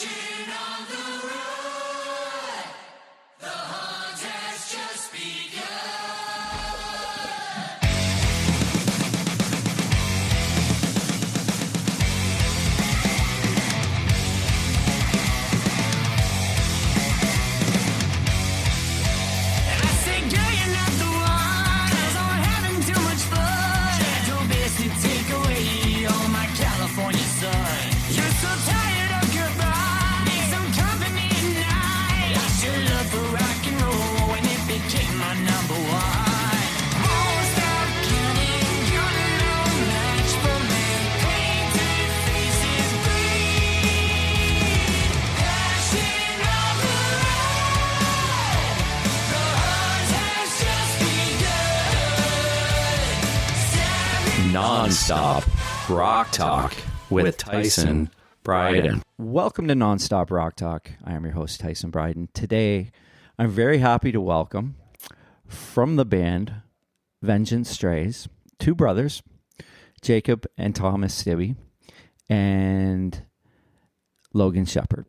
Crashing on the run, the hunt has just begun. And I say, girl, you're not the one, 'cause I'm having too much fun. Try your best to take away all my California sun. You're so tired of goodbye, need some company tonight. Lost your love for rock and roll and it became my number one. Won't stop counting, you're no match for me. Painted faces bleed, crashing on the road. The hunt has just begun. Non-stop rock talk with Tyson Bryden. Welcome to Nonstop Rock Talk. I am your host, Tyson Bryden. Today, I'm very happy to welcome from the band Vengent Strays, two brothers, Jacob and Thomas Stibbie, and Logan Sheppard.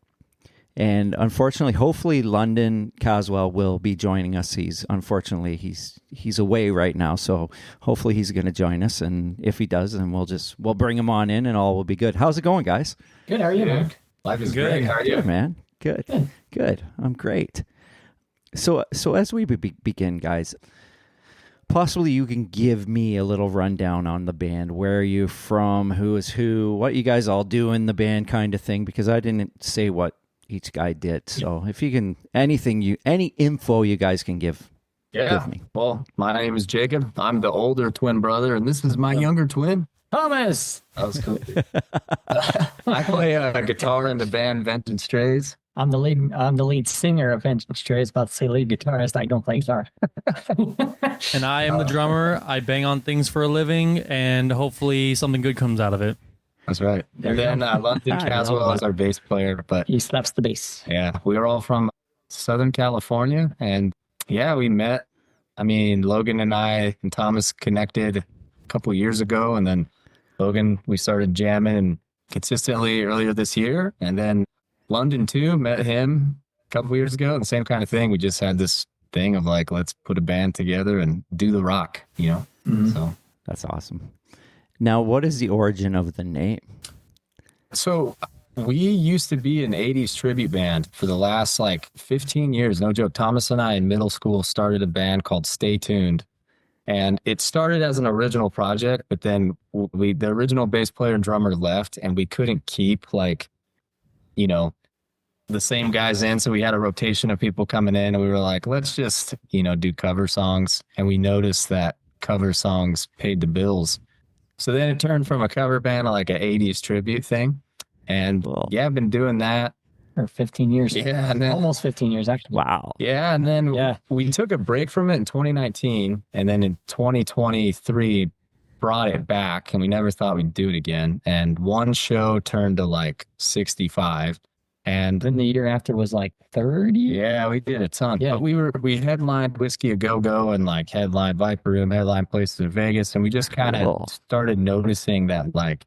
And unfortunately, hopefully, London Caswell will be joining us. He's away right now, so hopefully he's going to join us. And if he does, then we'll bring him on in, and all will be good. How's it going, guys? Good. How are you, man? Life is great. How are you? Good, man. Good. I'm great. So as we begin, guys, possibly you can give me a little rundown on the band. Where are you from? Who is who? What you guys all do in the band, kind of thing. Because I didn't say what each guy did. So if you can, any info you guys can give me. Well, my name is Jacob. I'm the older twin brother, and this is my younger twin, Thomas. That was cool. I play guitar in the band Vengent Strays. I'm the lead singer of Vengent Strays. About to say lead guitarist. I don't play guitar. And I am the drummer. I bang on things for a living, and hopefully something good comes out of it. That's right. And then London Caswell is our bass player. But He slaps the bass. yeah, we were all from Southern California, and yeah, we met. I mean, Logan and I and Thomas connected a couple years ago, and then Logan, we started jamming consistently earlier this year, and then London too, met him a couple years ago, and the same kind of thing. We just had this thing of like, let's put a band together and do the rock, you know? Mm-hmm. So That's awesome. Now, what is the origin of the name? So we used to be an 80s tribute band for the last like 15 years. No joke. Thomas and I in middle school started a band called Stay Tuned. And it started as an original project, but then the original bass player and drummer left, and we couldn't keep the same guys in. So we had a rotation of people coming in, and we were like, let's just, do cover songs. And we noticed that cover songs paid the bills. So then it turned from a cover band to like an 80s tribute thing. And yeah, I've been doing that For 15 years. Yeah, and then, almost 15 years, actually. Wow. yeah, and then we took a break from it in 2019, and then in 2023 brought it back, and we never thought we'd do it again. And one show turned to like 65, and Then the year after was like 30. yeah, we did a ton. Yeah. But we headlined Whiskey A Go Go and like headlined Viper Room, headlined places in Vegas, and we just kind of Cool. started noticing that like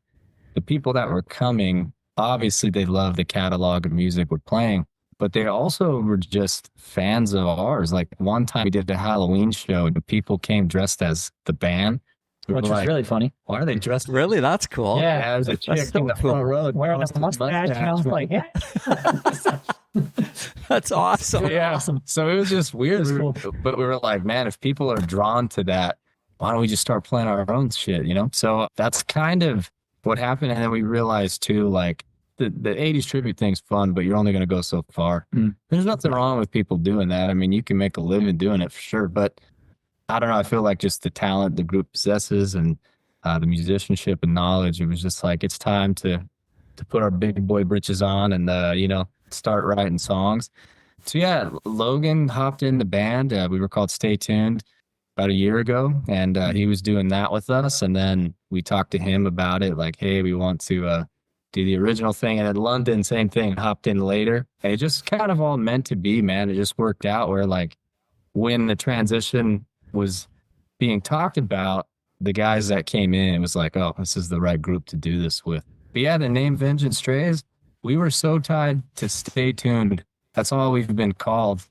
the people that were coming, obviously they loved the catalog of music we're playing, but they also were just fans of ours. Like one time we did a Halloween show and people came dressed as the band. We Which were was like, really funny. why are they dressed? Really? That's cool. Yeah. Yeah, there's a chick so in the cool. front row Wearing a mustache. And I was like, yeah. That's awesome. Yeah. Awesome. So it was just weird. That's We were- cool. But we were like, man, if people are drawn to that, why don't we just start playing our own shit, So that's kind of what happened. And then we realized too, like the 80s tribute thing's fun, but you're only going to go so far. Mm. There's nothing wrong with people doing that. I mean, you can make a living doing it for sure. But I don't know. I feel like just the talent the group possesses and the musicianship and knowledge, it was just like, it's time to put our big boy britches on and, start writing songs. So yeah, Logan hopped in the band. We were called Stay Tuned about a year ago, and he was doing that with us. And then we talked to him about it, like, hey, we want to do the original thing. And then London, same thing, hopped in later. And it just kind of all meant to be, man. It just worked out where like when the transition was being talked about, the guys that came in, it was like, oh, this is the right group to do this with. But yeah, the name Vengent Strays, we were so tied to Stay Tuned. That's all we've been called.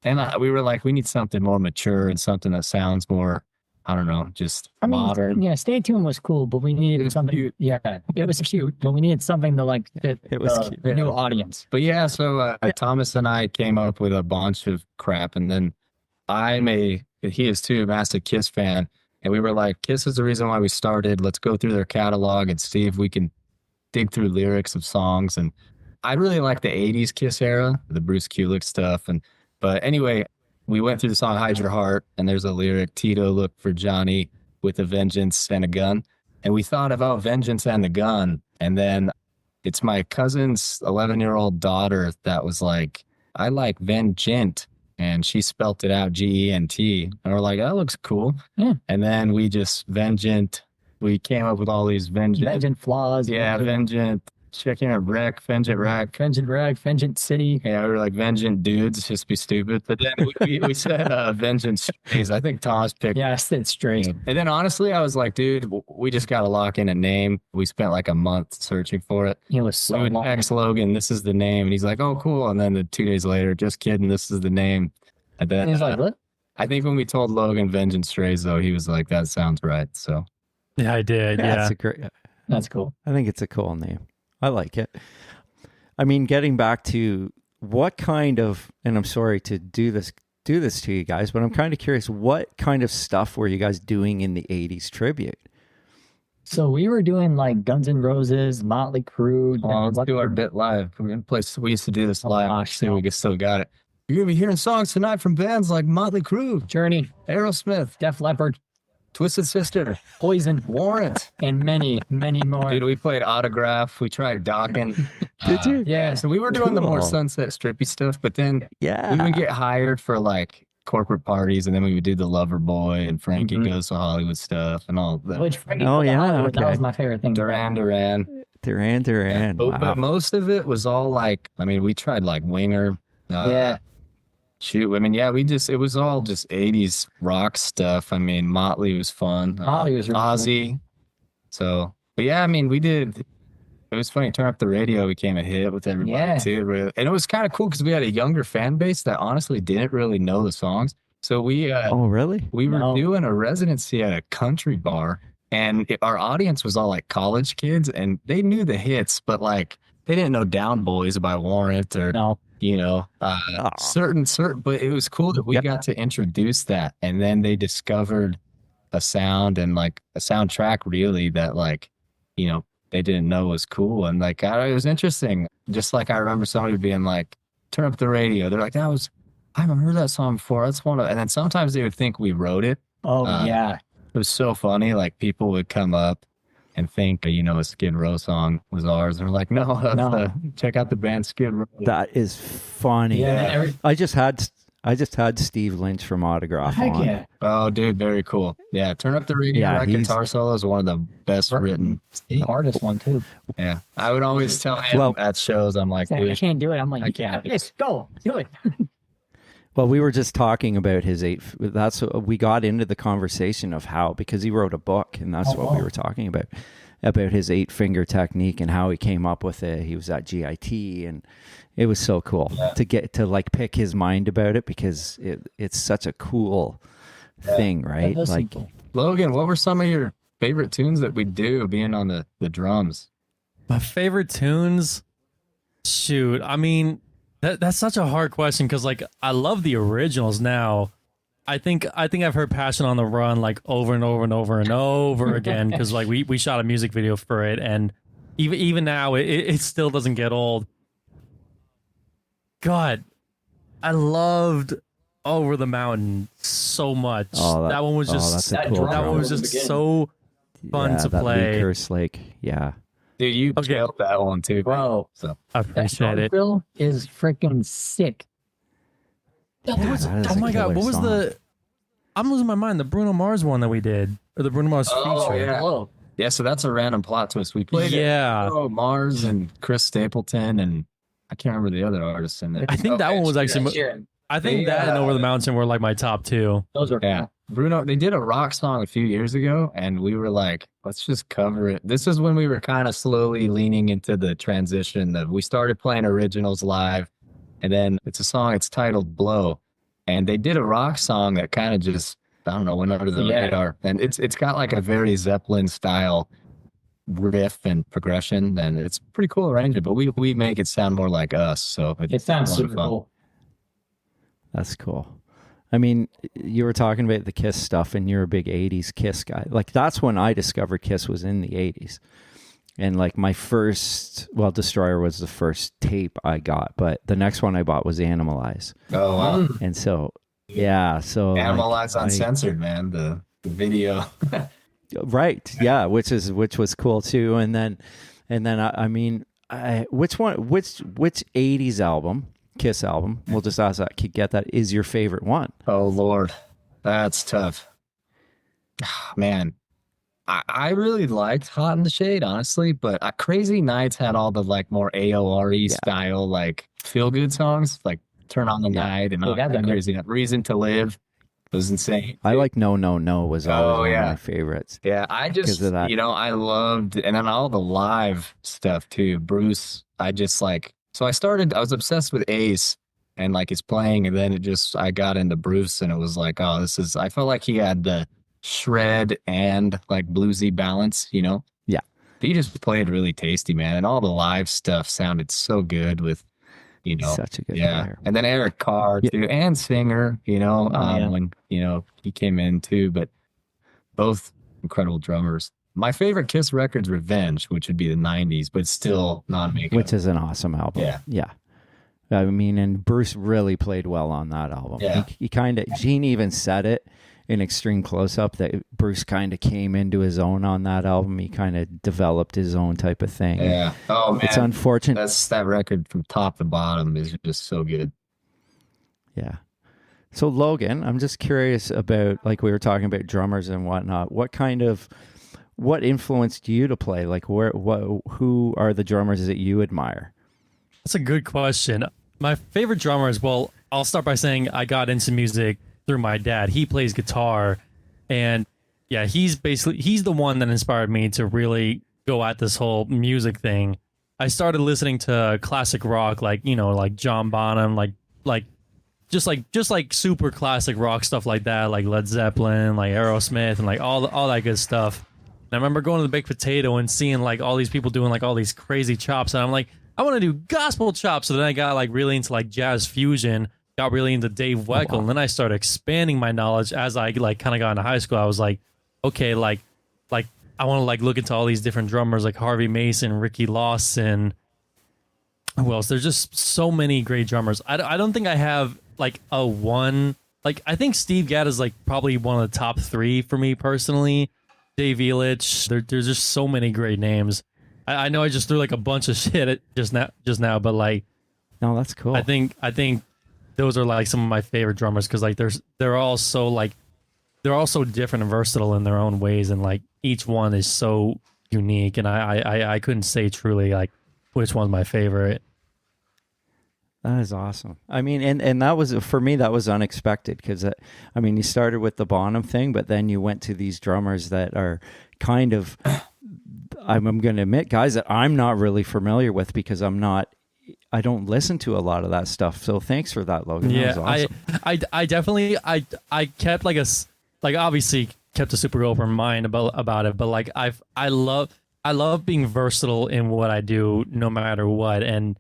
And we were like, we need something more mature and something that sounds more, I don't know, just modern. Yeah, Stay Tuned was cool, but we needed something. cute. Yeah, it was cute, but we needed something to like fit It was cute. the new audience. But yeah, so Thomas and I came up with a bunch of crap. And then he is too, a massive Kiss fan. And we were like, Kiss is the reason why we started. Let's go through their catalog and see if we can dig through lyrics of songs. And I really like the 80s Kiss era, the Bruce Kulick stuff. But anyway, we went through the song Hide Your Heart, and there's a lyric, Tito looked for Johnny with a vengeance and a gun. And we thought about vengeance and the gun. And then it's my cousin's 11-year-old daughter that was like, I like Vengent. And she spelt it out Gent. And we're like, that looks cool. Yeah. And then we just Vengent. We came up with all these Vengent flaws. Yeah, Vengent. Checking our wreck, Vengent rack. Vengent rag, Vengent city. Yeah, we were like Vengent dudes, just be stupid. But then we said Vengent Strays. I think Thomas picked. Yeah, it's straight. And then honestly, I was like, dude, we just got to lock in a name. We spent like a month searching for it. It was so So we long. text Logan, this is the name. And he's like, oh, cool. And then 2 days later, just kidding, this is the name. And then And he's like, what? I think when we told Logan Vengent Strays, though, he was like, that sounds right. So Yeah, I did. Yeah, Yeah. it's a great. That's cool. I think it's a cool name. I like it. I mean, getting back to what kind of, and I'm sorry to do this to you guys, but I'm kind of curious, what kind of stuff were you guys doing in the 80s tribute? So we were doing like Guns N' Roses, Motley Crue. let's do our bit live. We're going to play. We used to do this live. gosh, See if we still got it. You're going to be hearing songs tonight from bands like Motley Crue, Journey, Aerosmith, Def Leppard, Twisted Sister, Poison, Warrant. and many, many more. Dude, we played Autograph. We tried Dawkins. Did you? Yeah, so we were doing the more Cool. Sunset Strippy stuff, but then Yeah. we would get hired for like corporate parties, and then we would do the Lover Boy and Frankie Goes to Hollywood stuff and all that. Which Frankie Oh, Goes to yeah, Hollywood, okay. That was my favorite thing. Duran. Duran. But, Wow. but most of it was all like, I mean, we tried like Winger. Yeah. Shoot, I mean, yeah, it was all just 80s rock stuff. I mean, Motley was fun. Motley was really cool. Ozzy. So, but yeah, I mean, it was funny. Turn Up the Radio became a hit with everybody Yeah. too. And it was kind of cool because we had a younger fan base that honestly didn't really know the songs. So we Oh, really? were No. doing a residency at a country bar, and our audience was all like college kids, and they knew the hits, but like they didn't know Down Boys by Warrant or No. you know, certain, but it was cool that we got to introduce that. And then they discovered a sound and like a soundtrack really that like, you know, they didn't know was cool. And like, it was interesting. Just like I remember somebody being like, turn up the radio. They're like, I haven't heard that song before. That's one of, and then sometimes they would think we wrote it. Oh, yeah. It was so funny. Like people would come up and think, you know, a Skid Row song was ours. And we're like, no, that's check out the band Skid Row. That is funny. Yeah. I just had Steve Lynch from Autograph Heck on. yeah. Oh, dude, very cool. Yeah, Turn Up the Radio. Yeah, that he's- guitar solo is one of the best written. The hardest one, too. Yeah, I would always tell him Well- at shows, I'm like, I dude, can't do it. I'm like, I you can't. Yes, go. Do it. Well, we were just talking about his that's what we got into the conversation of how, because he wrote a book, and that's what we were talking about his 8-finger technique and how he came up with it. He was at GIT, and it was so cool to get to like pick his mind about it, because it's such a cool thing, right? That's Like, simple. Logan, what were some of your favorite tunes that we do being on the drums? My favorite tunes? Shoot, I mean, that's such a hard question because like I love the originals now. I think I've heard Passion on the Run like over and over and over and over again because like we shot a music video for it, and even now it still doesn't get old. God, I loved Over the Mountain so much. Oh, that one was just that's a that cool drum that drum. one was from the just beginning. so fun yeah, to that play. Lee Kerslake, yeah. Dude, you Okay. killed that one too, Bro. So I That appreciate it. Bill is freaking sick. Yeah, that is Oh a my god, killer what was song. the? I'm losing my mind. The Bruno Mars one that we did, or the Bruno Mars feature. yeah. Whoa. yeah, so that's a random plot twist. We played Yeah. Mars and Chris Stapleton, and I can't remember the other artists in it. I think that one was actually. I think that and Over the Mountain were like my top two. Those are Yeah. Bruno, they did a rock song a few years ago, and we were like, let's just cover it. This is when we were kind of slowly leaning into the transition of we started playing originals live, and then it's a song, it's titled Blow. And they did a rock song that kind of just, I don't know, went under the radar. And it's got like a very Zeppelin style riff and progression, and it's pretty cool arrangement, but we make it sound more like us. So It sounds a lot of super fun. cool. That's cool. I mean, you were talking about the Kiss stuff, and you're a big 80s Kiss guy. Like, that's when I discovered Kiss was in the 80s. And, like, my first, well, Destroyer was the first tape I got, but the next one I bought was Animalize. Oh, wow. And so, yeah, so... Animalize Uncensored, man, the video. Right, yeah, which was cool, too. And then I mean, which 80s album... Kiss album, we'll just ask that, get that, is your favorite one? Oh, Lord. That's tough. Man, I really liked Hot in the Shade, honestly, but Crazy Nights had all the like more AORE style, like feel good songs, like Turn on the Night and all that crazy night. Reason to Live was insane. I like No No No was always one of my favorites. Yeah, I just, I loved, and then all the live stuff too. Bruce, I just like, so I was obsessed with Ace and like his playing, and then I got into Bruce, and it was like, oh, I felt like he had the shred and like bluesy balance, Yeah. He just played really tasty, man. And all the live stuff sounded so good with, such a good player. And then Eric Carr too, and Singer, when, he came in too, but both incredible drummers. My favorite Kiss record's Revenge, which would be the 90s, but still non-makeup. Which is an awesome album. Yeah. I mean, and Bruce really played well on that album. Yeah. He kind of, Gene even said it in Extreme Close-Up that Bruce kind of came into his own on that album. He kind of developed his own type of thing. Yeah. Oh, man. It's unfortunate. That record from top to bottom is just so good. Yeah. So Logan, I'm just curious about, like we were talking about drummers and whatnot, what influenced you to play? Like, who are the drummers that you admire? That's a good question. My favorite drummers, well, I'll start by saying I got into music through my dad. He plays guitar, and yeah, he's the one that inspired me to really go at this whole music thing. I started listening to classic rock, like John Bonham, just like super classic rock stuff like that, like Led Zeppelin, like Aerosmith, and like all that good stuff. And I remember going to the Baked Potato and seeing like all these people doing like all these crazy chops, and I'm like, I want to do gospel chops. So then I got like really into like jazz fusion, got really into Dave Weckl, and then I started expanding my knowledge as I like kind of got into high school. I was like, okay, like I want to like look into all these different drummers like Harvey Mason, Ricky Lawson. Who else? There's just so many great drummers. I don't think I have like a one. Like I think Steve Gadd is like probably one of the top 3 for me personally. Dave Elitch. There's just so many great names. I know I just threw like a bunch of shit at just now, but like, no, that's cool. I think those are like some of my favorite drummers because like they're all so different and versatile in their own ways, and like each one is so unique, and I couldn't say truly like which one's my favorite. That is awesome. I mean, and that was, for me, that was unexpected because, I mean, you started with the Bonham thing, but then you went to these drummers that are kind of, I'm going to admit, guys that I'm not really familiar with because I don't listen to a lot of that stuff. So thanks for that, Logan. Yeah, that was awesome. I definitely, I kept obviously kept a super open mind about it, but like I love being versatile in what I do no matter what. And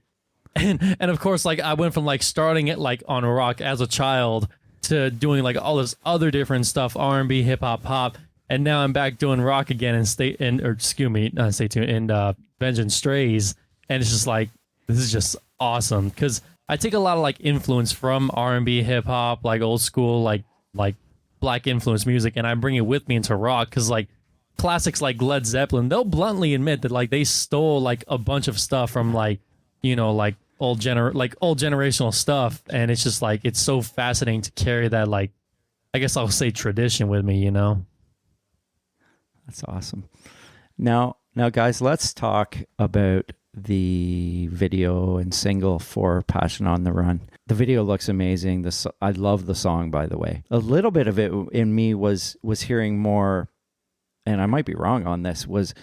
of course, like I went from like starting it like on rock as a child to doing like all this other different stuff, R&B, hip hop, pop, and now I'm back doing rock again and Vengent Strays, and it's just like this is just awesome because I take a lot of like influence from R&B, hip hop, like old school, like black influence music, and I bring it with me into rock because like classics like Led Zeppelin, they'll bluntly admit that like they stole like a bunch of stuff from like like old generational stuff, and it's just like it's so fascinating to carry that like I guess I'll say tradition with me. That's awesome. Now, guys, let's talk about the video and single for Passion on the Run. The video looks amazing. I love the song, by the way. A little bit of it in me was hearing more, and I might be wrong on this, was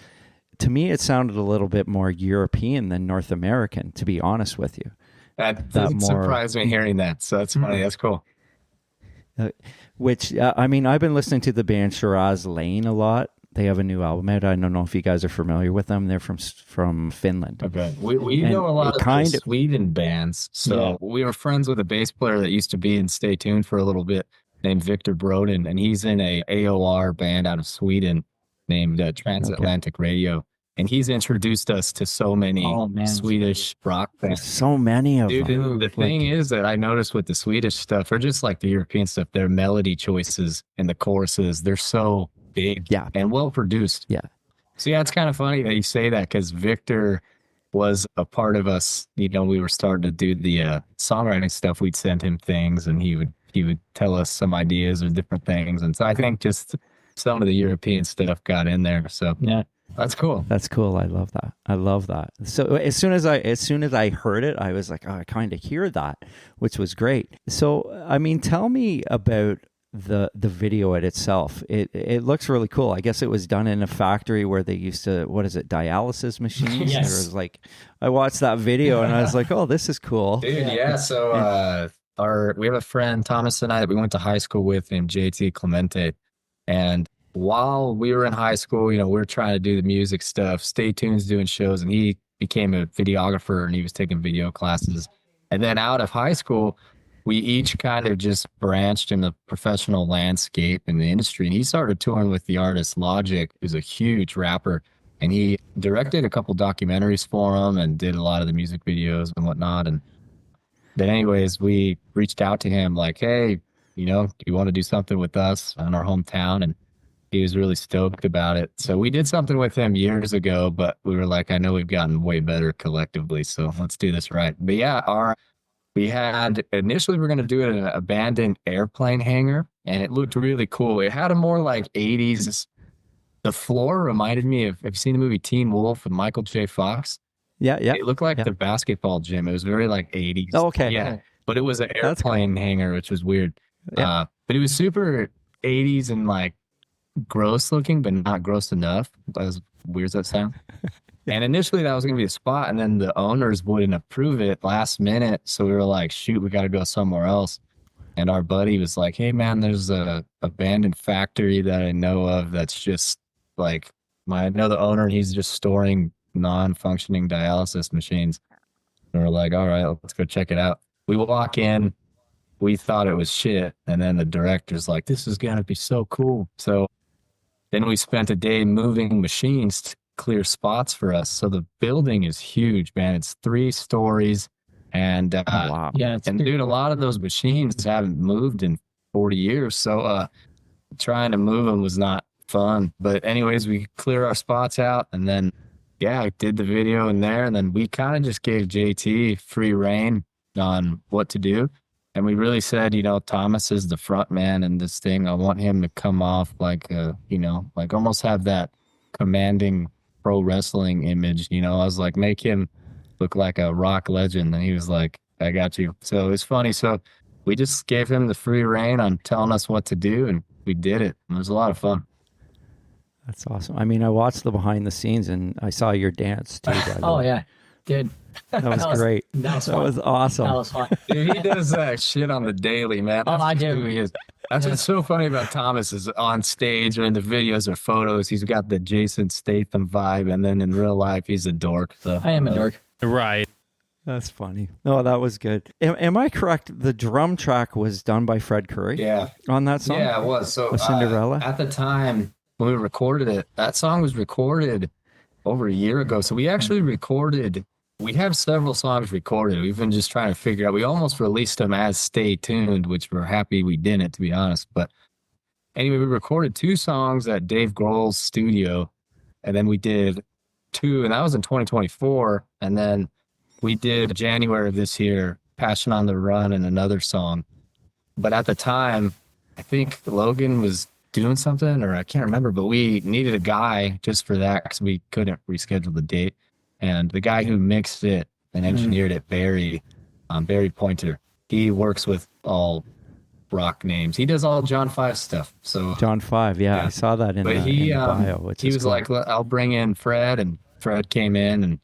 to me it sounded a little bit more European than North American, to be honest with you. That doesn't surprise me hearing that. So that's funny. That's cool. I mean, I've been listening to the band Shiraz Lane a lot. They have a new album out. I don't know if you guys are familiar with them. They're from Finland. Okay. We know a lot of Sweden bands. So we were friends with a bass player that used to be in Stay Tuned for a little bit named Victor Broden, and he's in a AOR band out of Sweden named Transatlantic Radio. And he's introduced us to so many Swedish rock bands. So many of them. Dude, the thing is that I noticed with the Swedish stuff, or just like the European stuff, their melody choices and the choruses, they're so big and well produced. Yeah. So yeah, it's kind of funny that you say that, because Victor was a part of us. You know, we were starting to do the songwriting stuff. We'd send him things, and he would tell us some ideas or different things. And so I think just some of the European stuff got in there. So yeah, that's cool. That's cool. I love that. So as soon as I heard it, I was like, oh, I kind of hear that, which was great. So I mean, tell me about the video itself. It looks really cool. I guess it was done in a factory where they used to, what is it, dialysis machines? Yes. There was like, I watched that video and I was like, oh, this is cool. Dude, yeah. So we have a friend, Thomas and I, that we went to high school with, named JT Clemente. And while we were in high school, you know, we were trying to do the music stuff. Stay Tuned's doing shows, and he became a videographer, and he was taking video classes. And then out of high school, we each kind of just branched in the professional landscape in the industry. And he started touring with the artist Logic, who's a huge rapper. And he directed a couple documentaries for him and did a lot of the music videos and whatnot. And then anyways, we reached out to him like, hey, you know, do you want to do something with us in our hometown? And he was really stoked about it. So we did something with him years ago, but we were like, I know we've gotten way better collectively, so let's do this right. But yeah, we had initially we were going to do it in an abandoned airplane hangar, and it looked really cool. It had a more like 80s. The floor reminded me of, have you seen the movie Teen Wolf with Michael J. Fox? Yeah. It looked like the basketball gym. It was very like 80s. Oh, okay. Yeah. But it was an airplane hangar, which was weird. Yeah. But it was super 80s and like gross looking, but not gross enough. As weird as that sound. And initially that was going to be a spot, and then the owners wouldn't approve it last minute. So we were like, shoot, we got to go somewhere else. And our buddy was like, hey man, there's a abandoned factory that I know of that's just like, I know the owner, and he's just storing non-functioning dialysis machines. And we're like, all right, let's go check it out. We walk in, we thought it was shit. And then the director's like, this is going to be so cool. So then we spent a day moving machines to clear spots for us. So the building is huge, man. It's 3 stories. And wow. Yeah, and dude, a lot of those machines haven't moved in 40 years. So trying to move them was not fun. But anyways, we clear our spots out, and then I did the video in there, and then we kind of just gave JT free reign on what to do. And we really said, you know, Thomas is the front man in this thing. I want him to come off like, you know, like almost have that commanding pro wrestling image. You know, I was like, make him look like a rock legend. And he was like, I got you. So it's funny. So we just gave him the free reign on telling us what to do, and we did it. It was a lot of fun. That's awesome. I mean, I watched the behind the scenes, and I saw your dance too. Oh yeah, dude. That was great. That was awesome. That was fun. Dude, he does that shit on the daily, man. Oh, I Who do. he is. That's what's so funny about Thomas is on stage or in the videos or photos, he's got the Jason Statham vibe, and then in real life, he's a dork. So I am a dork. Right. That's funny. No, that was good. Am I correct? The drum track was done by Fred Curry? Yeah. On that song? Yeah, it was. So With Cinderella? At the time when we recorded it, that song was recorded over a year ago. So we actually we have several songs recorded. We've been just trying to figure out. We almost released them as Stay Tuned, which we're happy we didn't, to be honest. But anyway, we recorded 2 songs at Dave Grohl's studio, and then we did 2, and that was in 2024. And then we did January of this year, Passion on the Run, and another song. But at the time, I think Logan was doing something, or I can't remember, but we needed a guy just for that because we couldn't reschedule the date. And the guy who mixed it and engineered it, Barry Pointer, he works with all rock names. He does all John 5 stuff. So John 5, yeah, I saw that in, in the bio. Which he is was cool. like, I'll bring in Fred, and Fred came in, and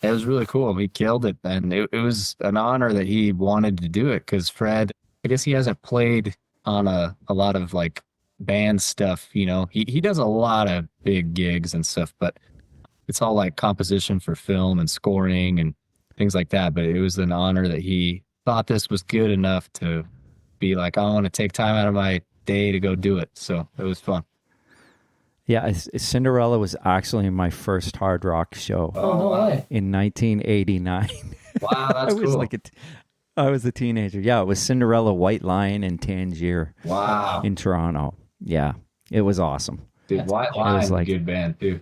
it was really cool. He killed it, and it was an honor that he wanted to do it, because Fred, I guess he hasn't played on a lot of like band stuff, you know. He does a lot of big gigs and stuff, but it's all like composition for film and scoring and things like that. But it was an honor that he thought this was good enough to be like, I want to take time out of my day to go do it. So it was fun. Yeah, Cinderella was actually my first hard rock show no way. in 1989. Wow, that's I was cool. like I was a teenager. Yeah, it was Cinderella, White Lion, and Tangier Wow. in Toronto. Yeah, it was awesome. Dude, White cool. It was Lion, like- good band too.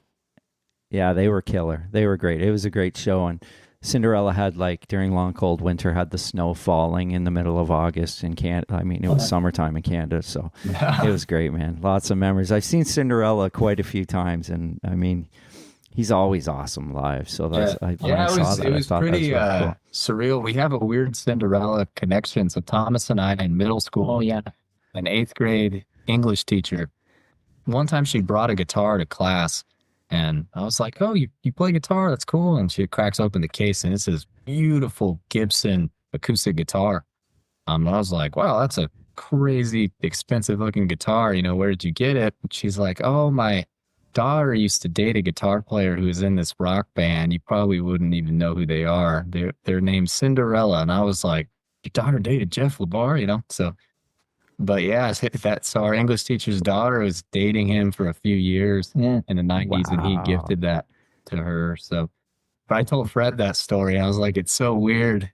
Yeah, they were killer. They were great. It was a great show. And Cinderella had, like, during long cold winter, had the snow falling in the middle of August in Canada. I mean, it was summertime in Canada, so it was great, man. Lots of memories. I've seen Cinderella quite a few times, and I mean, he's always awesome live. So that's when I saw that, it I was thought pretty that was really cool. surreal. We have a weird Cinderella connection. So Thomas and I in middle school, Oh yeah. an 8th grade English teacher, one time she brought a guitar to class, and I was like, oh, you play guitar? That's cool. And she cracks open the case, and it's this beautiful Gibson acoustic guitar. And I was like, wow, that's a crazy expensive looking guitar. You know, where did you get it? And she's like, oh, my daughter used to date a guitar player who was in this rock band. You probably wouldn't even know who they are. Their name's Cinderella. And I was like, your daughter dated Jeff LeBar, you know? So, but yeah, so our English teacher's daughter was dating him for a few years in the 90s, and he Wow. gifted that to her. So, but I told Fred that story. I was like, it's so weird.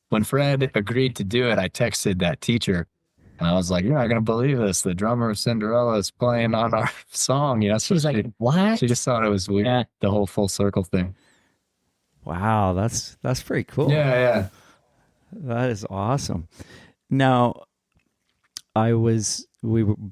When Fred agreed to do it, I texted that teacher, and I was like, you're not going to believe this. The drummer of Cinderella is playing on our song. You know, so She's like, what? she just thought it was weird, Yeah. the whole full circle thing. Wow, that's pretty cool. Yeah. That is awesome. Now,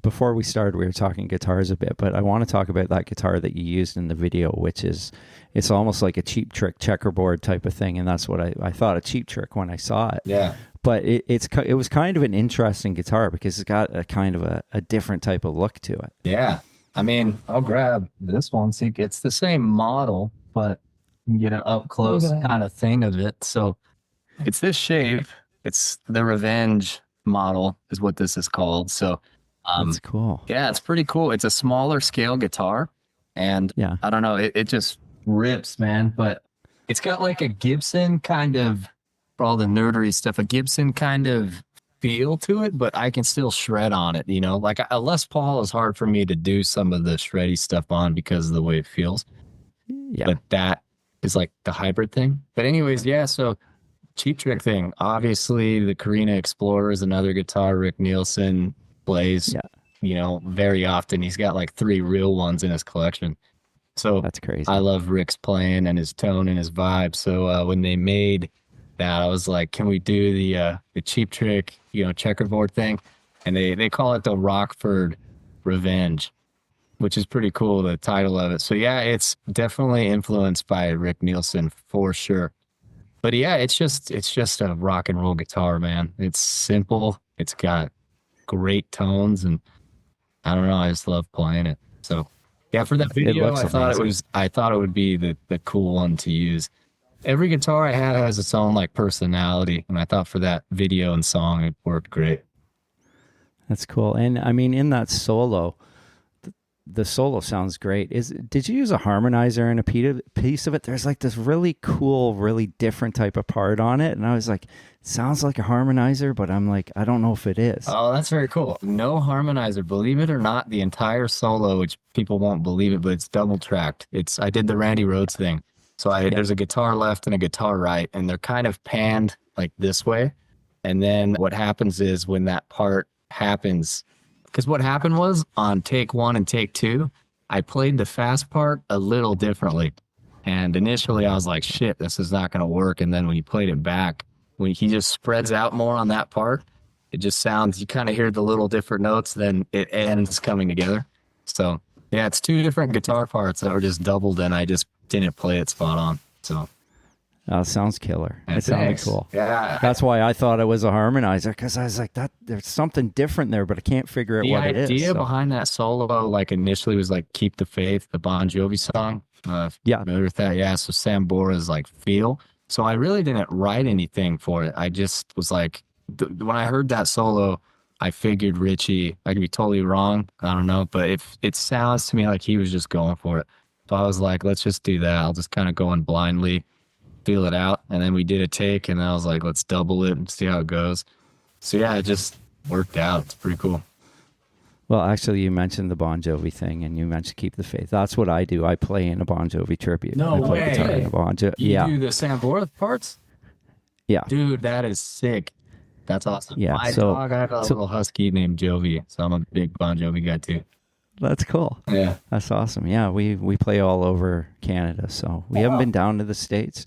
before we started, we were talking guitars a bit, but I want to talk about that guitar that you used in the video, which is, it's almost like a Cheap Trick checkerboard type of thing, and that's what I thought, a Cheap Trick, when I saw it. Yeah. But it was kind of an interesting guitar because it's got a kind of a different type of look to it. Yeah. I mean, I'll grab this one. See, it's the same model, but you can get an up close Look at that. kind of thing of it. So it's this shape. It's the Revenge model is what this is called. So That's cool. yeah, it's pretty cool. It's a smaller scale guitar, and Yeah. I don't know, it just rips, man. But it's got like a Gibson kind of, for all the nerdery stuff, a Gibson kind of feel to it, but I can still shred on it, you know? Like a Les Paul is hard for me to do some of the shreddy stuff on because of the way it feels. Yeah. But that is like the hybrid thing. But anyways, yeah, so Cheap Trick thing. Obviously, the Carina Explorer is another guitar Rick Nielsen plays, Yeah. you know, very often. He's got like 3 real ones in his collection. So That's crazy. I love Rick's playing and his tone and his vibe. So when they made that, I was like, can we do the Cheap Trick, you know, checkerboard thing? And they call it the Rockford Revenge, which is pretty cool, the title of it. So yeah, it's definitely influenced by Rick Nielsen for sure. But yeah, it's just a rock and roll guitar, man. It's simple. It's got great tones, and I don't know, I just love playing it. So yeah, for that video, looks amazing. I thought it would be the cool one to use. Every guitar I have has its own like personality, and I thought for that video and song it worked great. That's cool. And I mean, in that solo, the solo sounds great. Did you use a harmonizer in a piece of it? There's like this really cool, really different type of part on it. And I was like, it sounds like a harmonizer, but I'm like, I don't know if it is. Oh, that's very cool. No harmonizer, believe it or not. The entire solo, which people won't believe it, but it's double tracked. I did the Randy Rhoads thing. So there's a guitar left and a guitar right, and they're kind of panned like this way. And then what happens is when that part happens, because what happened was on take 1 and take 2, I played the fast part a little differently. And initially I was like, shit, this is not going to work. And then when you played it back, when he just spreads out more on that part, it just sounds, you kind of hear the little different notes, then it ends coming together. So yeah, it's 2 different guitar parts that were just doubled, and I just didn't play it spot on. So Sounds killer. It sounded thanks. cool. Yeah. That's why I thought it was a harmonizer, because I was like, that there's something different there, but I can't figure out The what it is. idea So, behind that solo, like initially was like "Keep the Faith," the Bon Jovi song. Yeah. Familiar with that? Yeah. So Sam Bora's like "Feel." So I really didn't write anything for it. I just was like, when I heard that solo, I figured Richie. I could be totally wrong. I don't know, but it sounds to me like he was just going for it. So I was like, let's just do that. I'll just kind of go in blindly, feel it out, and then we did a take, and I was like, let's double it and see how it goes. So yeah, it just worked out. It's pretty cool. well, actually, you mentioned the Bon Jovi thing, and you mentioned Keep the Faith. That's what I do. I play in a Bon Jovi tribute. No I play way. guitar in a Bon Jovi. You Yeah, do the Sam Bora parts? yeah. Dude, that is sick. That's awesome. Yeah, My so- dog, I have a little husky named Jovi, so I'm a big Bon Jovi guy too. That's cool. Yeah. That's awesome. Yeah, we play all over Canada, so we haven't been down to the States.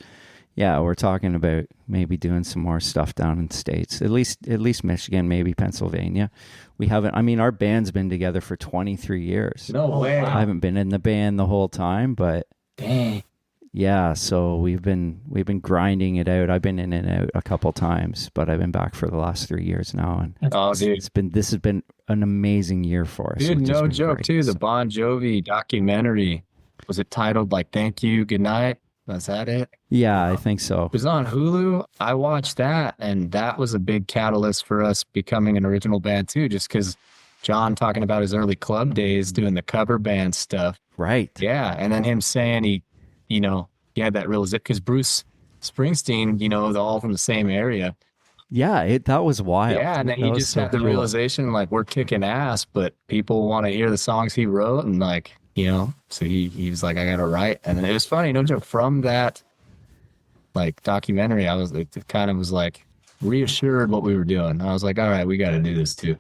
Yeah, we're talking about maybe doing some more stuff down in the States. At least Michigan, maybe Pennsylvania. We haven't. I mean, our band's been together for 23 years. No way. I haven't been in the band the whole time, but Dang. yeah, so we've been grinding it out. I've been in and out a couple times, but I've been back for the last 3 years now, and Oh, dude. this has been an amazing year for us. Dude, which has no been joke great. too. The So- Bon Jovi documentary, was it titled like "Thank You, Good Night"? Was that it? Yeah, I think so. It was on Hulu. I watched that, and that was a big catalyst for us becoming an original band too. Just because John talking about his early club days doing the cover band stuff. Right. Yeah, and then him saying he had that realization because Bruce Springsteen, they're all from the same area. Yeah, that was wild. Yeah, and then That he was just so had the cool. realization like we're kicking ass, but people want to hear the songs he wrote, and like so he was like, I got to write, and then it was funny, no joke. From that like documentary, it kind of was like reassured what we were doing. I was like, all right, we got to do this too.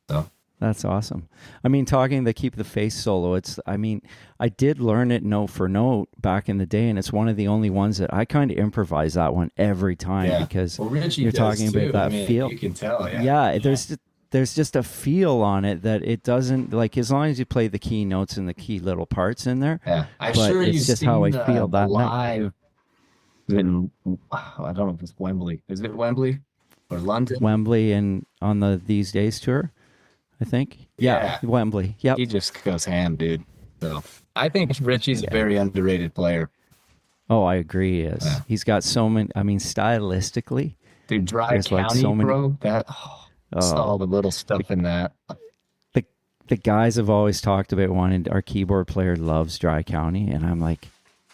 So That's awesome. I mean, talking the Keep the Faith solo, I did learn it note for note back in the day, and it's one of the only ones that I kind of improvise that one every time because Richie you're does talking too. about that feel. You can tell, Yeah, there's just a feel on it that it doesn't, like, as long as you play the key notes and the key little parts in there. Yeah, I'm But sure it's you've just seen how I the feel that night. live. I don't know if it's Wembley. Is it Wembley or London? Wembley and on the These Days tour, I think. Yeah. Wembley. Yep. He just goes ham, dude. So I think Richie's a very underrated player. Oh, I agree. He is. Yeah. He's got so many. I mean, stylistically, Dude, Dry There's, County, like, so many- bro. That all the little stuff in that. the guys have always talked about wanting. Our keyboard player loves Dry County, and I'm like,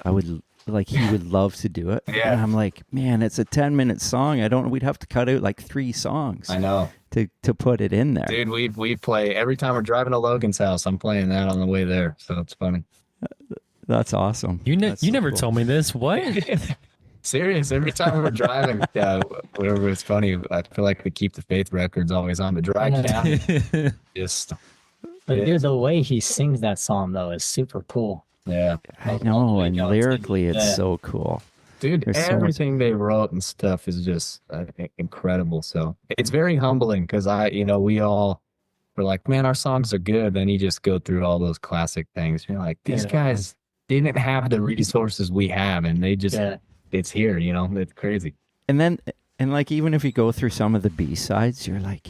he would love to do it. Yeah. And I'm like, man, it's a 10-minute song. We'd have to cut out like 3 songs I know, to put it in there. dude. We play every time we're driving to Logan's house. I'm playing that on the way there, so it's funny. That's awesome. You That's so never cool. told me this. What? Serious. Every time we're driving, whatever. It's funny. I feel like the Keep the Faith record's always on the Dry County. Just But dude, the way he sings that song though is super cool. yeah. I know, and Yeah. lyrically, it's Yeah. so cool. Dude, There's so much- everything they wrote and stuff is just incredible. So it's very humbling because we all were like, man, our songs are good. Then you just go through all those classic things. You're like, these Yeah. guys didn't have the resources we have, and they just, it's here, it's crazy. And like, even if you go through some of the B-sides, you're like,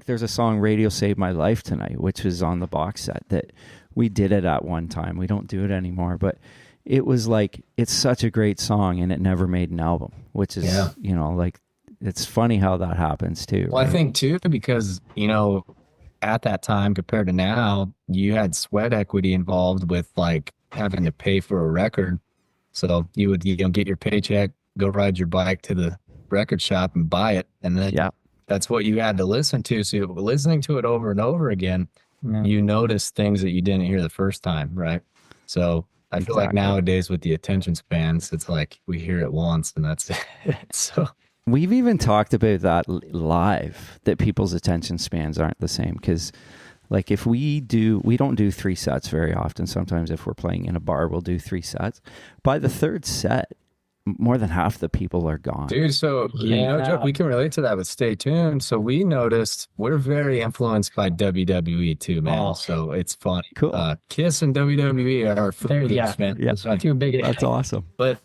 there's a song, Radio Saved My Life Tonight, which was on the box set that we did it at one time. We don't do it anymore, but it was like, it's such a great song and it never made an album, which is, like, it's funny how that happens too. Well, I right? think too, because, at that time compared to now, you had sweat equity involved with like having to pay for a record. So you would, get your paycheck, go ride your bike to the record shop and buy it. And then that's what you had to listen to. So listening to it over and over again, you notice things that you didn't hear the first time. Right. So I feel like nowadays with the attention spans, it's like we hear it once and that's it. So we've even talked about that live, that people's attention spans aren't the same. Because like if we don't do 3 sets very often. Sometimes if we're playing in a bar, we'll do 3 sets. By the 3rd set, more than half the people are gone. Dude, so Yeah. joke, we can relate to that with Stay Tuned. So we noticed we're very influenced by WWE too, man. Oh. So it's funny. Cool. Kiss and WWE are our favorites, man. Yeah. That's right. Too big. That's awesome. But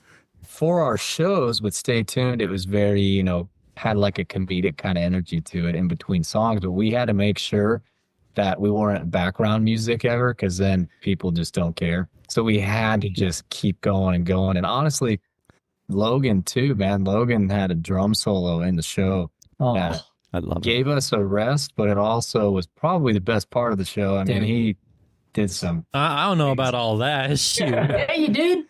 for our shows with Stay Tuned, it was very, had like a comedic kind of energy to it in between songs. But we had to make sure that we weren't background music ever, because then people just don't care. So we had to just keep going and going. And honestly, Logan too, man. Logan had a drum solo in the show Oh, that I love it. gave us a rest, but it also was probably the best part of the show. I mean, he did some. I don't know about all that. Shoot. yeah, you did.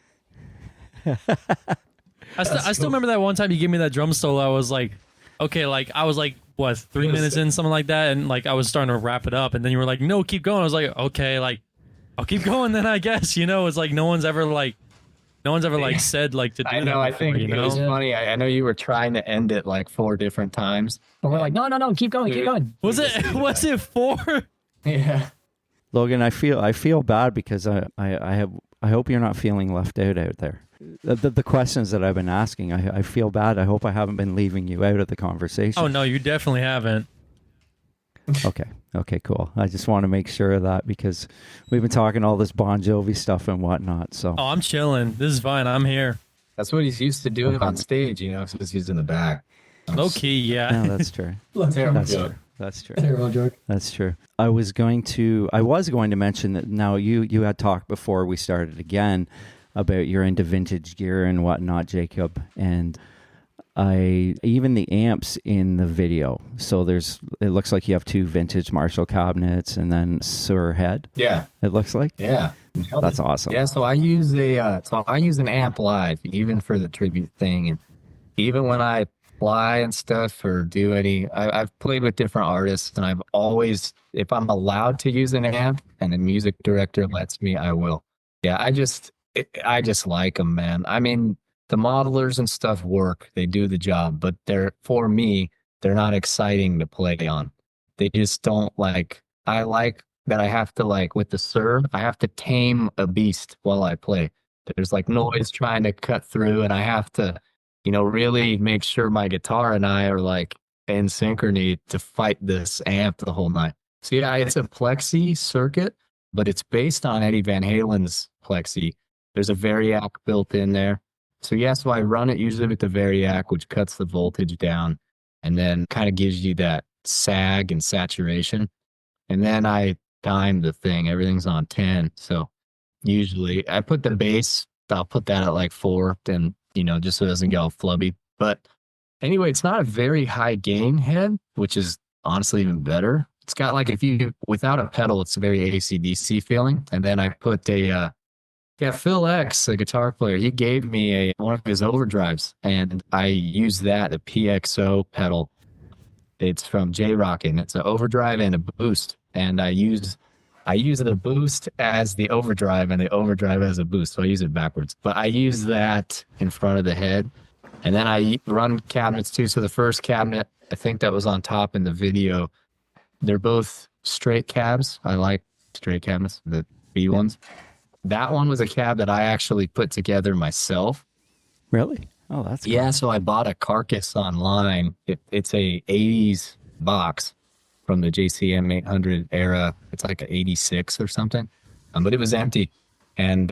I still remember that one time you gave me that drum solo. I was like, okay, like I was like, what, 3 minutes in, something like that, and like I was starting to wrap it up, and then you were like, no, keep going. I was like, okay, like I'll keep going then, I guess. It's like no one's ever said like to do I know. that I before, think it was funny. I know you were trying to end it like 4 different times. But we're like, no, keep going, keep going. Was it 4? Yeah. Logan, I feel bad because I hope you're not feeling left out there. The questions that I've been asking, I feel bad. I hope I haven't been leaving you out of the conversation. Oh no, you definitely haven't. Okay, cool. I just want to make sure of that because we've been talking all this Bon Jovi stuff and whatnot. So Oh, I'm chilling. This is fine. I'm here. That's what he's used to doing on stage, because he's in the back. Low key, yeah. no, that's true. Terrible That's joke. true. That's true. Terrible joke. That's true. I was going to mention that now you had talked before we started again about you're into vintage gear and whatnot, Jacob, and even the amps in the video. So it looks like you have 2 vintage Marshall cabinets and then Sur head. Yeah. It looks like. Yeah. That's awesome. Yeah. So I use an amp live, even for the tribute thing, and even when I fly and stuff or do I've played with different artists, and I've always, if I'm allowed to use an amp and the music director lets me, I will. Yeah. I just like them, man. I mean, the modelers and stuff work, they do the job, but for me, they're not exciting to play on. They just don't I like that I have to with the Sur, I have to tame a beast while I play. There's noise trying to cut through, and I have to, really make sure my guitar and I are in synchrony to fight this amp the whole night. So yeah, it's a Plexi circuit, but it's based on Eddie Van Halen's Plexi. There's a Variac built in there. So yeah, so I run it usually with the Variac, which cuts the voltage down and then kind of gives you that sag and saturation. And then I time the thing. Everything's on 10. So usually I put the bass, I'll put that at 4, and just so it doesn't get all flubby. But anyway, it's not a very high gain head, which is honestly even better. It's got without a pedal, it's a very AC/DC feeling. And then I put Phil X, a guitar player, he gave me one of his overdrives, and I use that, a PXO pedal. It's from J-Rockin'. It's an overdrive and a boost, and I use the boost as the overdrive and the overdrive as a boost, so I use it backwards. But I use that in front of the head, and then I run cabinets too. So the first cabinet, I think that was on top in the video, they're both straight cabs. I like straight cabinets, the B ones. That one was a cab that I actually put together myself. Really? Oh, that's cool. Yeah, so I bought a carcass online. It's a 80s box from the JCM 800 era. It's like an 86 or something. But it was empty. And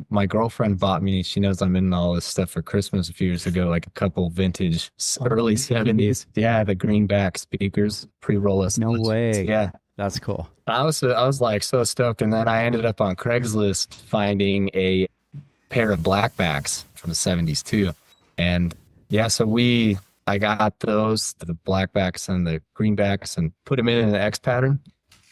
my girlfriend bought me, she knows I'm into all this stuff, for Christmas a few years ago, a couple vintage early 70s. Yeah, the greenback speakers, pre-roll. No way. Yeah. That's cool. I was so stoked, and then I ended up on Craigslist finding a pair of blackbacks from the 70s too, and yeah, so I got those, the blackbacks and the greenbacks, and put them in an X pattern,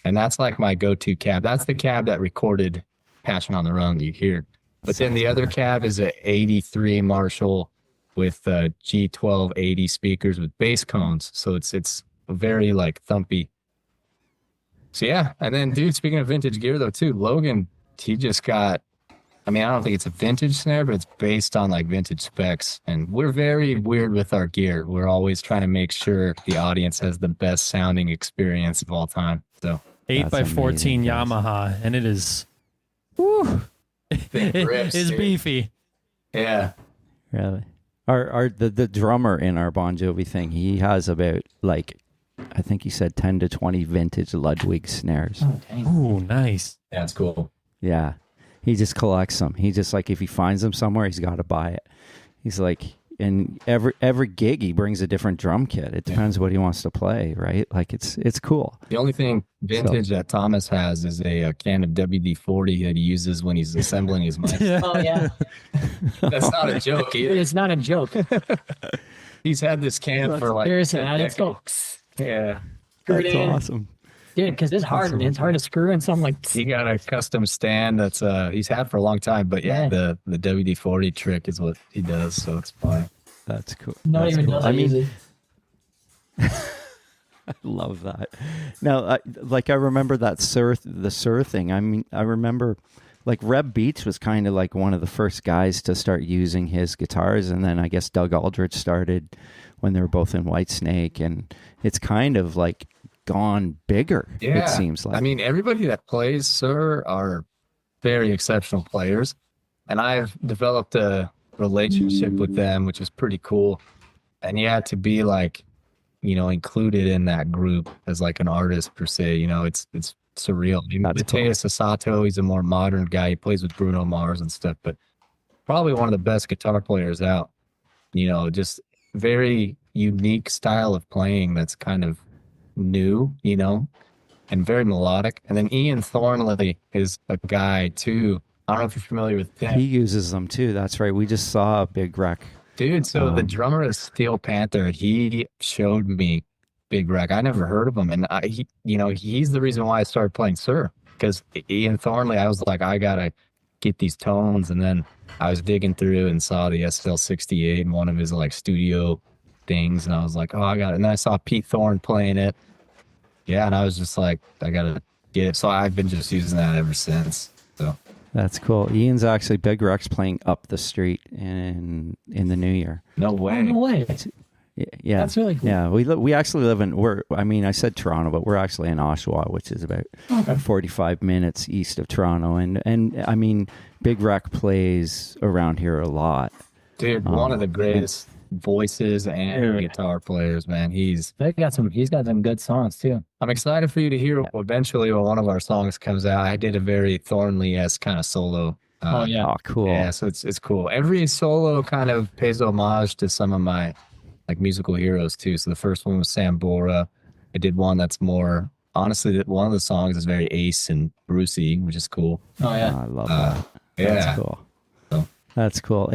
and that's my go-to cab. That's the cab that recorded "Passion on the Run" that you hear. But then the other cab is a '83 Marshall with G1280 speakers with bass cones, so it's very thumpy. So yeah, and then dude, speaking of vintage gear though too, Logan, he just got, I don't think it's a vintage snare, but it's based on vintage specs. And we're very weird with our gear. We're always trying to make sure the audience has the best sounding experience of all time. So 8x14 Yamaha, and it is, rips, it's dude. beefy. Yeah. Really? The drummer in our Bon Jovi thing, he has about like, I think he said 10 to 20 vintage Ludwig snares. Oh, dang. Ooh, nice. That's cool. Yeah. He just collects them. He just like, if he finds them somewhere, he's got to buy it. He's like, and every gig he brings a different drum kit. It depends what he wants to play, right? Like it's cool. The only thing vintage that Thomas has is a can of WD-40 that he uses when he's assembling his mic. Oh, yeah. That's not a joke either. It's not a joke. He's had this can for like Seriously, 10 man, it's decades. Yeah. Screw it That's in. awesome. Dude, because it's hard. It's hard to screw in something like He got a custom stand that's he's had for a long time, but yeah, the WD-40 trick is what he does, so it's fine. That's cool. not That's even cool. does I it mean, easy. I love that. Now, I remember that the Sir thing. I mean, I remember like Reb Beach was kind of like one of the first guys to start using his guitars, and then I guess Doug Aldrich started when they were both in Whitesnake, and it's kind of like gone bigger. Yeah. It seems like. I mean, everybody that plays Sir are very exceptional players, and I've developed a relationship with them, which is pretty cool. And you had to be like, included in that group as like an artist per se. It's surreal. That's cool. Mateus Sasato, he's a more modern guy. He plays with Bruno Mars and stuff, but probably one of the best guitar players out. Just very unique style of playing that's kind of new, and very melodic. And then Ian Thornley is a guy too. I don't know if you're familiar with him. he uses them too. That's right. We just saw a Big Wreck. Dude, so the drummer of Steel Panther, he showed me Big Wreck. I never heard of him, and he's the reason why I started playing Sir, because Ian Thornley, I was like, I gotta get these tones, and then I was digging through and saw the SL68 and one of his like studio things, and I was like, oh, I got it. And then I saw Pete Thorne playing it. Yeah, and I was just like, I gotta get it. So I've been just using that ever since. So That's cool. Ian's actually Big Wreck's playing up the street in the new year. no way. No way. Yeah, That's really cool. Yeah, we actually live in I said Toronto, but we're actually in Oshawa, which is about 45 minutes east of Toronto, and I mean Big Wreck plays around here a lot. Dude, one of the greatest voices and guitar players, man. He's He's got some good songs too. I'm excited for you to hear eventually when one of our songs comes out. I did a very Thornley-esque kind of solo. Oh yeah. Oh, cool. Yeah, so it's cool. Every solo kind of pays homage to some of my like musical heroes too. So the first one was Sam Bora. I did one that's more, honestly, one of the songs is very Ace and Brucey, which is cool. Oh yeah. I love that. Yeah. That's cool. So- That's cool.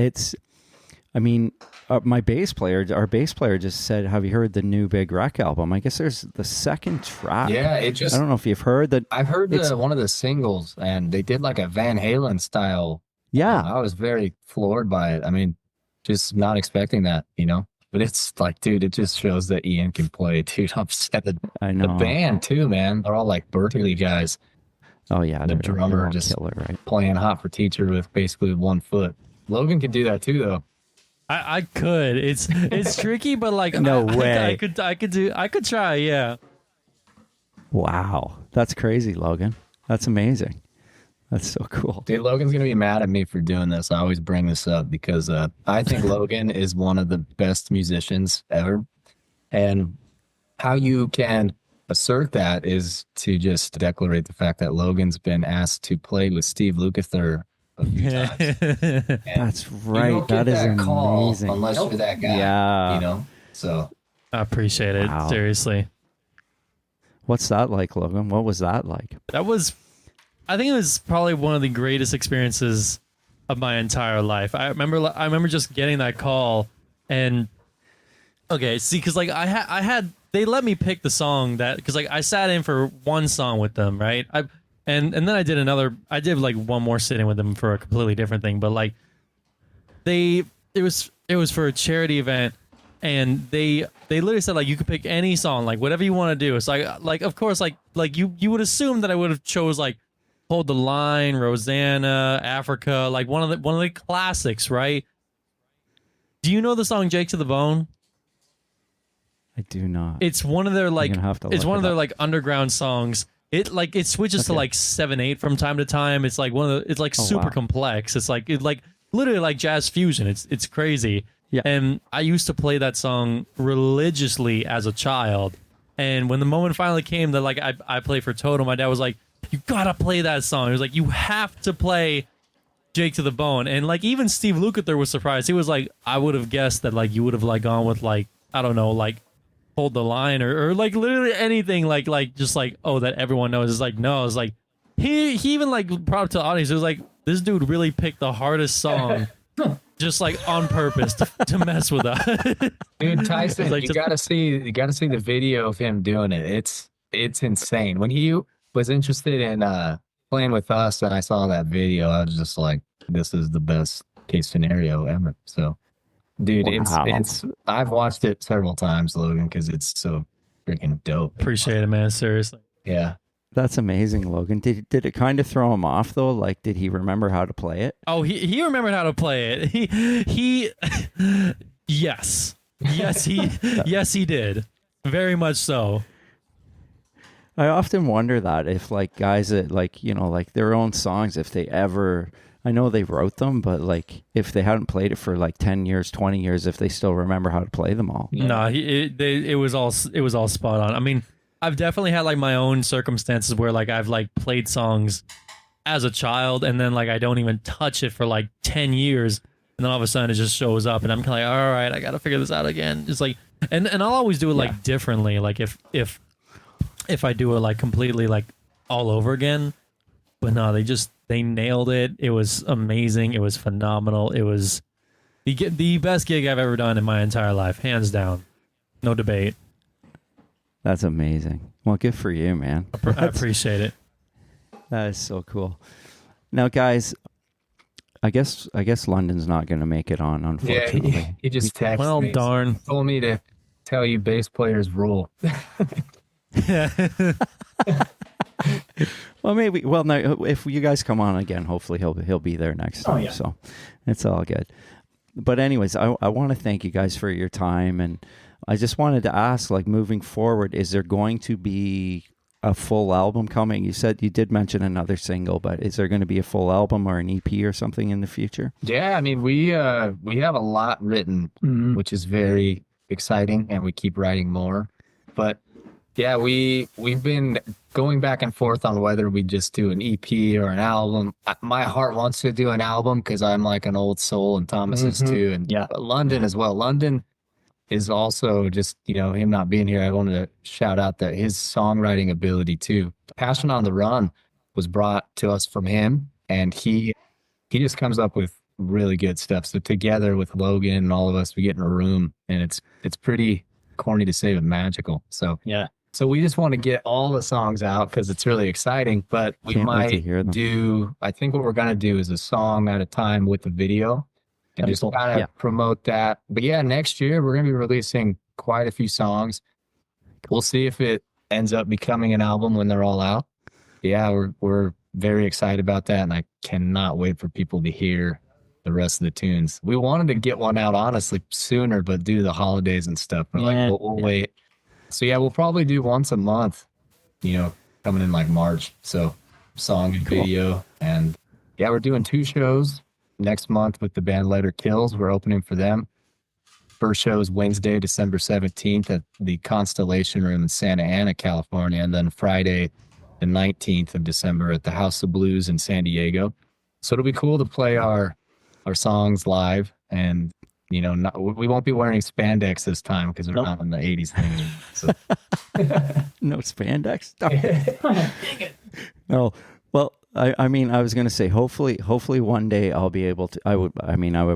I mean, our bass player just said, have you heard the new Big Wreck album? I guess there's the second track. Yeah, it I just, don't know if you've heard that. I've heard one of the singles and they did like a Van Halen style. Yeah. I was very floored by it. I mean, just not expecting that, But it's like, dude, it just shows that Ian can play, dude. I'm sad that I the know. band too, man. They're all like Berkeley guys Oh, yeah. the they're drummer all just- killer, right? playing Hot for Teacher with basically 1 foot. Logan could do that too, though. I could. It's tricky, but like No way. I could try. Yeah. Wow. That's crazy, Logan. That's amazing. That's so cool. Dude, Logan's going to be mad at me for doing this. I always bring this up because I think Logan is one of the best musicians ever. And how you can assert that is to just declarate the fact that Logan's been asked to play with Steve Lukather a few times. And That's you right. don't get That is call amazing. unless you're that guy. Yeah. So I appreciate it. Wow. Seriously. What's that like, Logan? What was that like? I think it was probably one of the greatest experiences of my entire life. I remember just getting that call and okay, see, because like I had they let me pick the song because like I sat in for one song with them, right? And then I did like one more sitting with them for a completely different thing, but like it was for a charity event. And they literally said like you could pick any song, like whatever you want to do. So like of course like you would assume that I would have chose like Hold the Line, Rosanna, Africa, like one of the classics, right? Do you know the song Jake to the Bone? I do not. It's one of their like gonna have to it's look one of it their up. like underground songs. It switches to Okay. like 7/8 from time to time. It's like it's like super wow. complex. It's like literally like jazz fusion. It's crazy. Yeah. And I used to play that song religiously as a child. And when the moment finally came that like I play for Toto, my dad was like, "You gotta play that song." He was like, "You have to play Jake to the Bone." And like even Steve Lukather was surprised. He was like, "I would have guessed that like you would have like gone with like, I don't know, like Hold the Line or like literally anything like just like, oh, that everyone knows." It's like, no, it's like he even like brought up to the audience. It was like, this dude really picked the hardest song just like on purpose to mess with us. Dude, Tyson, like you just- gotta see the video of him doing it. It's insane. When he was interested in playing with us and I saw that video, I was just like, this is the best case scenario ever. So dude, Wow. it's I've watched it several times, Logan, because it's so freaking dope. Appreciate it, man. Seriously. Yeah. That's amazing, Logan. Did it kind of throw him off though? Like, did he remember how to play it? Oh, he remembered how to play it. He yes. Yes, he did. Very much so. I often wonder that if like guys that like, you know, like their own songs, if they ever, I know they wrote them, but like if they hadn't played it for like 10 years, 20 years, if they still remember how to play them all. No, it was all spot on. I mean, I've definitely had like my own circumstances where like I've like played songs as a child and then like I don't even touch it for like 10 years and then all of a sudden it just shows up and I'm kind of like, all right, I got to figure this out again. It's like, and I'll always do it like differently. Like if I do it like completely like all over again, but no, they nailed it. It was amazing. It was phenomenal. It was the best gig I've ever done in my entire life, hands down. No debate. That's amazing. Well, good for you, man. I appreciate it. That is so cool. Now, guys, I guess London's not going to make it on, Yeah, unfortunately. he just texted Well, me. darn. Told me to tell you bass players rule. Well, maybe. Well, no, if you guys come on again, hopefully he'll be there next time. yeah. So it's all good. But anyways, I want to thank you guys for your time, and I just wanted to ask, like, moving forward, is there going to be a full album coming? You said you did mention another single, but is there going to be a full album or an EP or something in the future? Yeah, I mean, we have a lot written, which is very exciting, and we keep writing more. But yeah, we've been going back and forth on whether we just do an EP or an album. My heart wants to do an album because I'm like an old soul, and Thomas is too, and Yeah. London as well. London is also just, you know, him not being here. I wanted to shout out that his songwriting ability too. Passion on the Run was brought to us from him, and he just comes up with really good stuff. So together with Logan and all of us, we get in a room, and it's pretty corny to say, but magical. So Yeah. so we just want to get all the songs out because it's really exciting, but we Can't wait to might hear them. do, I think what we're going to do is a song at a time with the video and That'd be just cool. kind of Yeah. promote that. But yeah, next year we're going to be releasing quite a few songs. We'll see if it ends up becoming an album when they're all out. Yeah, we're very excited about that, and I cannot wait for people to hear the rest of the tunes. We wanted to get one out honestly sooner, but due to the holidays and stuff, we're Yeah. like, we'll wait. So yeah, we'll probably do once a month, you know, coming in like March. So song and video. And yeah, we're doing 2 shows next month with the band Letter Kills. We're opening for them. First show is Wednesday, December 17th at the Constellation Room in Santa Ana, California. And then Friday, the 19th of December at the House of Blues in San Diego. So it'll be cool to play our songs live, and you know, we won't be wearing spandex this time because we're not in the 80s thing. So No spandex? No. Well, I mean, I was going to say, hopefully one day I'll be able to, I would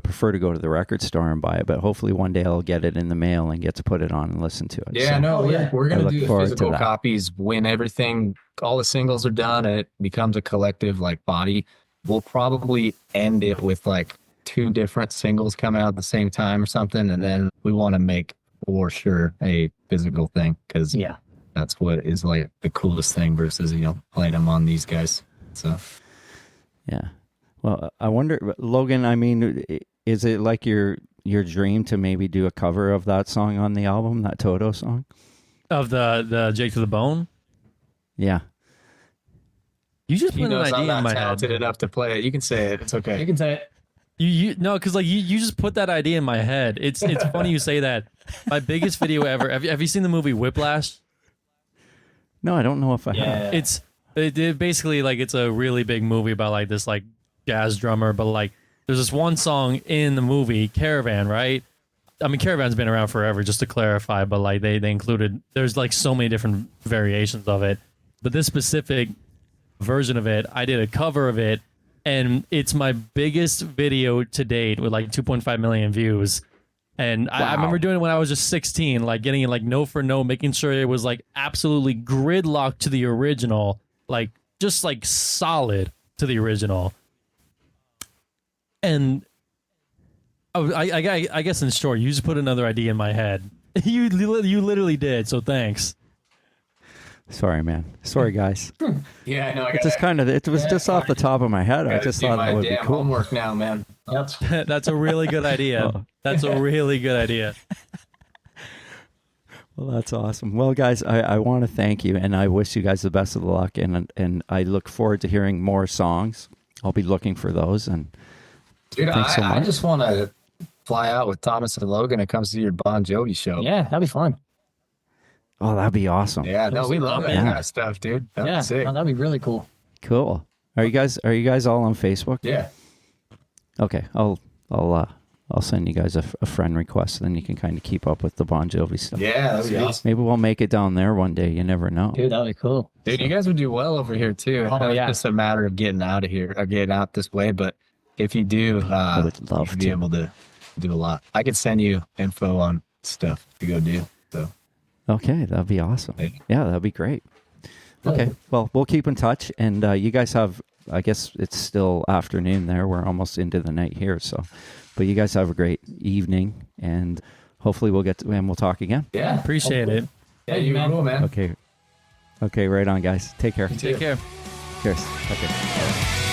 prefer to go to the record store and buy it, but hopefully one day I'll get it in the mail and get to put it on and listen to it. yeah, So, no, we're I gonna look do forward to physical that. copies when everything, all the singles are done, and it becomes a collective like body. We'll probably end it with like 2 different singles coming out at the same time or something, and then we want to make for sure a physical thing because Yeah. that's what is like the coolest thing versus, you know, playing them on these guys. So Yeah. Well, I wonder, Logan, I mean, is it like your dream to maybe do a cover of that song on the album, that Toto song? Of the Jake to the Bone? Yeah. You just he put an knows I'm idea in not my talented head. enough to play it. You can say it. It's okay. You can say it. You no, because like you just put that idea in my head. It's funny you say that. My biggest video ever. Have you seen the movie Whiplash? No, I don't know if I have. It basically like it's a really big movie about like this like jazz drummer, but like there's this one song in the movie Caravan, right? I mean, Caravan's been around forever, just to clarify, but like they included, there's like so many different variations of it, but this specific version of it, I did a cover of it, and it's my biggest video to date with like 2.5 million views. And I remember doing it when I was just 16, like getting it like note for note, making sure it was like absolutely gridlocked to the original, like just like solid to the original. And I guess in short, you just put another idea in my head. You literally did. So thanks. Sorry, man. Sorry, guys. Yeah, I know. It just kind of, it was just off the top of my head. I just thought that would be cool. Homework now, man. Yep. That's a really good idea. Oh. That's a really good idea. Well, that's awesome. Well, guys, I want to thank you, and I wish you guys the best of luck, and I look forward to hearing more songs. I'll be looking for those, and Dude, thanks so much. I just want to fly out with Thomas and Logan and come see your Bon Jovi show. Yeah, that'd be fun. Oh, that'd be awesome. Yeah, no, we love that Yeah. kind of stuff, dude. That's Yeah, sick. no, that'd be really cool. Cool. Are you guys all on Facebook? Yeah. Okay, I'll send you guys a friend request, then you can kind of keep up with the Bon Jovi stuff. Yeah, that'd be awesome. Maybe we'll make it down there one day. You never know. Dude, that'd be cool. Dude, you guys would do well over here too. Oh, It's yeah. just a matter of getting out of here or getting out this way. But if you do, I would love you'd be to. able to do a lot. I could send you info on stuff to go do. So Okay, that'd be awesome. Yeah. Yeah, that'd be great. Okay, well, we'll keep in touch, and you guys have, I guess it's still afternoon there. We're almost into the night here, so, but you guys have a great evening, and hopefully we'll talk again. yeah, Appreciate it. yeah, you rule, man. Okay, right on, guys. Take care. Take care. Cheers. Okay.